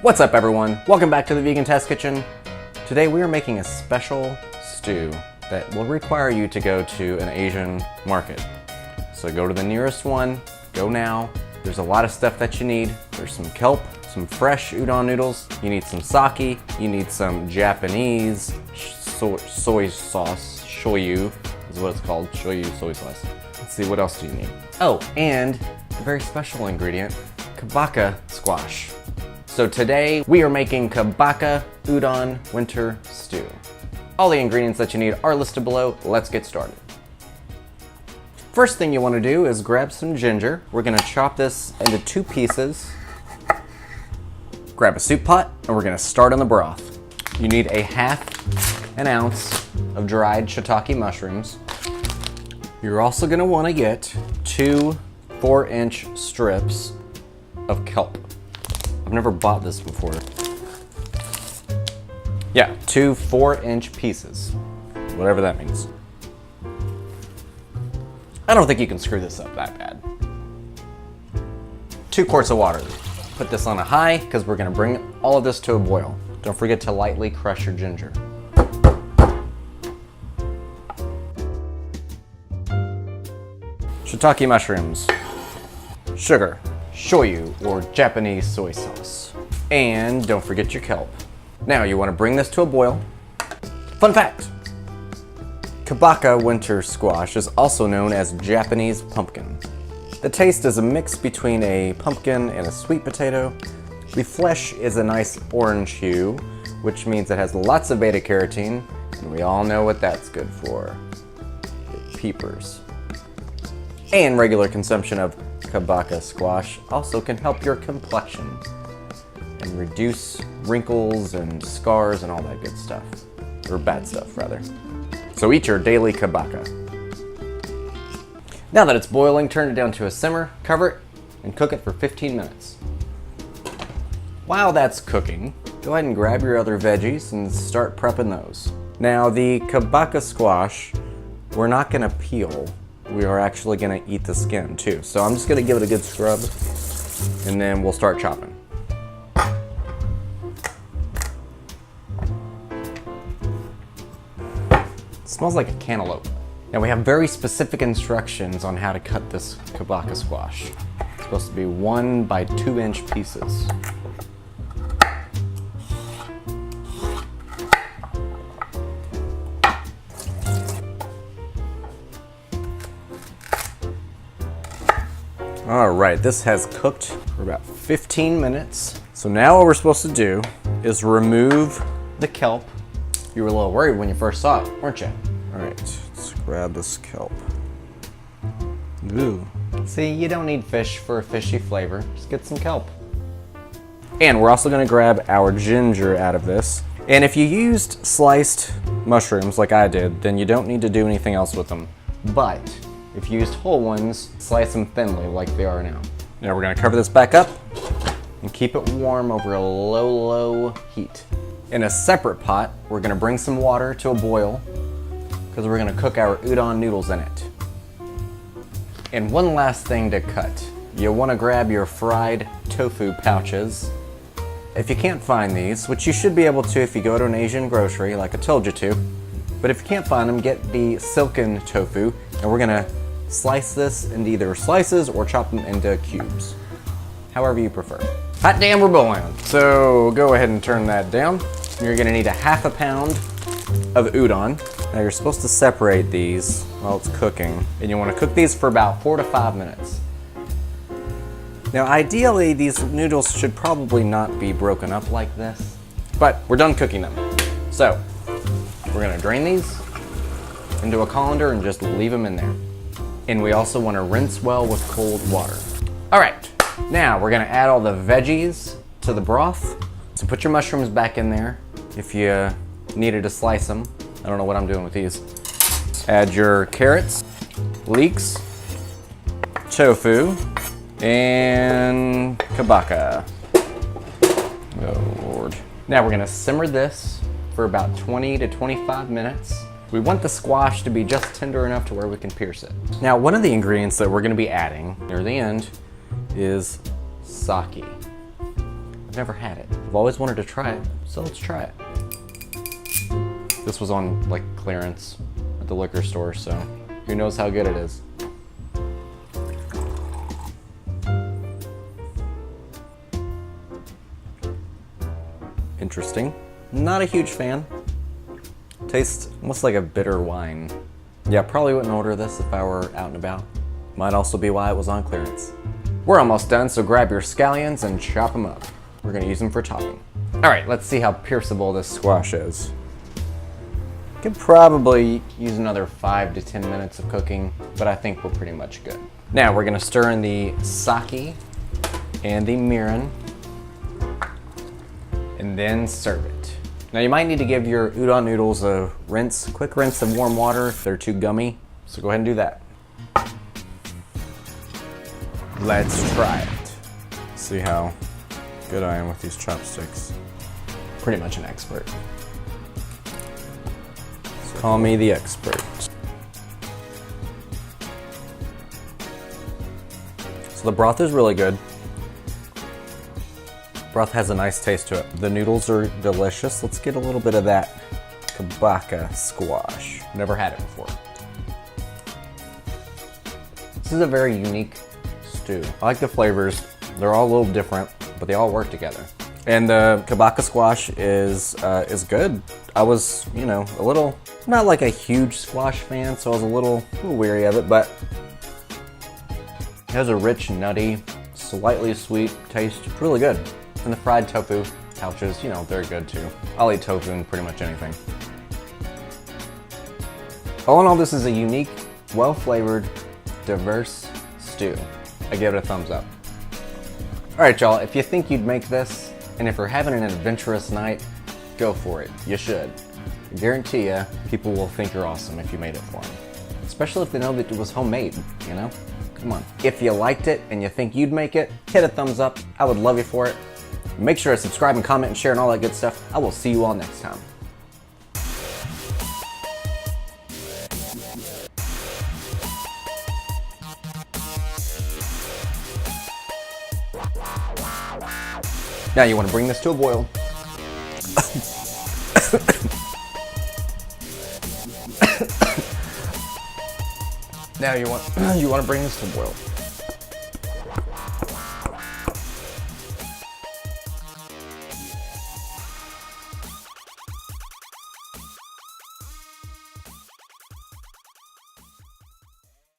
What's up everyone? Welcome back to the Vegan Test Kitchen. Today we are making a special stew that will require you to go to an Asian market. So go to the nearest one, go now. There's a lot of stuff that you need. There's some kelp, some fresh udon noodles, you need some sake, you need some Japanese soy sauce, shoyu is what it's called, shoyu soy sauce. Let's see, what else do you need? Oh, and a very special ingredient, kabocha squash. So today we are making Kabocha Udon winter stew. All the ingredients that you need are listed below. Let's get started. First thing you want to do is grab some ginger. We're going to chop this into 2 pieces. Grab a soup pot and we're going to start on the broth. You need a 1/2 ounce of dried shiitake mushrooms. You're also going to want to get 2 4-inch strips of kelp. I've never bought this before. Yeah, 2 4-inch pieces, whatever that means. I don't think you can screw this up that bad. 2 quarts of water. Put this on a high because we're gonna bring all of this to a boil. Don't forget to lightly crush your ginger. Shiitake mushrooms, sugar, shoyu or Japanese soy sauce. And don't forget your kelp. Now you want to bring this to a boil. Fun fact, Kabocha winter squash is also known as Japanese pumpkin. The taste is a mix between a pumpkin and a sweet potato. The flesh is a nice orange hue, which means it has lots of beta carotene, and we all know what that's good for. Peepers. And regular consumption of Kabocha squash also can help your complexion and reduce wrinkles and scars and all that good stuff. Or bad stuff, rather. So eat your daily Kabocha. Now that it's boiling, turn it down to a simmer, cover it, and cook it for 15 minutes. While that's cooking, go ahead and grab your other veggies and start prepping those. Now the Kabocha squash, we're not gonna peel. We are actually gonna eat the skin too. So I'm just gonna give it a good scrub and then we'll start chopping. It smells like a cantaloupe. Now we have very specific instructions on how to cut this Kabocha squash. It's supposed to be 1 by 2-inch pieces. All right, this has cooked for about 15 minutes. So now what we're supposed to do is remove the kelp. You were a little worried when you first saw it, weren't you? All right, let's grab this kelp. Ooh. See, you don't need fish for a fishy flavor. Just get some kelp. And we're also gonna grab our ginger out of this. And if you used sliced mushrooms like I did, then you don't need to do anything else with them. But if you used whole ones, slice them thinly like they are now. Now we're gonna cover this back up and keep it warm over a low heat. In a separate pot, we're gonna bring some water to a boil because we're gonna cook our udon noodles in it. And one last thing to cut. You'll wanna grab your fried tofu pouches. If you can't find these, which you should be able to if you go to an Asian grocery like I told you to, but if you can't find them, get the silken tofu, and we're gonna slice this into either slices or chop them into cubes, however you prefer. Hot damn, we're boiling. So go ahead and turn that down. You're gonna need a 1/2 pound of udon. Now you're supposed to separate these while it's cooking, and you wanna cook these for about 4 to 5 minutes. Now ideally, these noodles should probably not be broken up like this, but we're done cooking them. So we're gonna drain these into a colander and just leave them in there. And we also wanna rinse well with cold water. All right, now we're gonna add all the veggies to the broth. So put your mushrooms back in there if you needed to slice them. I don't know what I'm doing with these. Add your carrots, leeks, tofu, and kabocha. Oh Lord. Now we're gonna simmer this for about 20 to 25 minutes. We want the squash to be just tender enough to where we can pierce it. Now, one of the ingredients that we're gonna be adding near the end is sake. I've never had it. I've always wanted to try it, so let's try it. This was on like clearance at the liquor store, so who knows how good it is. Interesting. Not a huge fan. Tastes almost like a bitter wine. Yeah, probably wouldn't order this if I were out and about. Might also be why it was on clearance. We're almost done, so grab your scallions and chop them up. We're gonna use them for topping. All right, let's see how pierceable this squash is. Could probably use another 5 to 10 minutes of cooking, but I think we're pretty much good. Now we're gonna stir in the sake and the mirin, and then serve it. Now you might need to give your udon noodles a rinse, quick rinse of warm water if they're too gummy, so go ahead and do that. Let's try it. See how good I am with these chopsticks. Pretty much an expert. Call me the expert. So the broth is really good. Broth has a nice taste to it. The noodles are delicious. Let's get a little bit of that Kabocha squash. Never had it before. This is a very unique stew. I like the flavors. They're all a little different, but they all work together. And the Kabocha squash is good. I was, you know, a little, not like a huge squash fan, so I was a little weary of it, but it has a rich, nutty, slightly sweet taste. It's really good. And the fried tofu pouches, you know, they're good too. I'll eat tofu in pretty much anything. All in all, this is a unique, well-flavored, diverse stew. I give it a thumbs up. All right, y'all, if you think you'd make this, and if you're having an adventurous night, go for it. You should. I guarantee you, people will think you're awesome if you made it for them. Especially if they know that it was homemade, you know? Come on. If you liked it and you think you'd make it, hit a thumbs up. I would love you for it. Make sure to subscribe and comment and share and all that good stuff. I will see you all next time. Now you want to bring this to a boil. Now you want to bring this to a boil.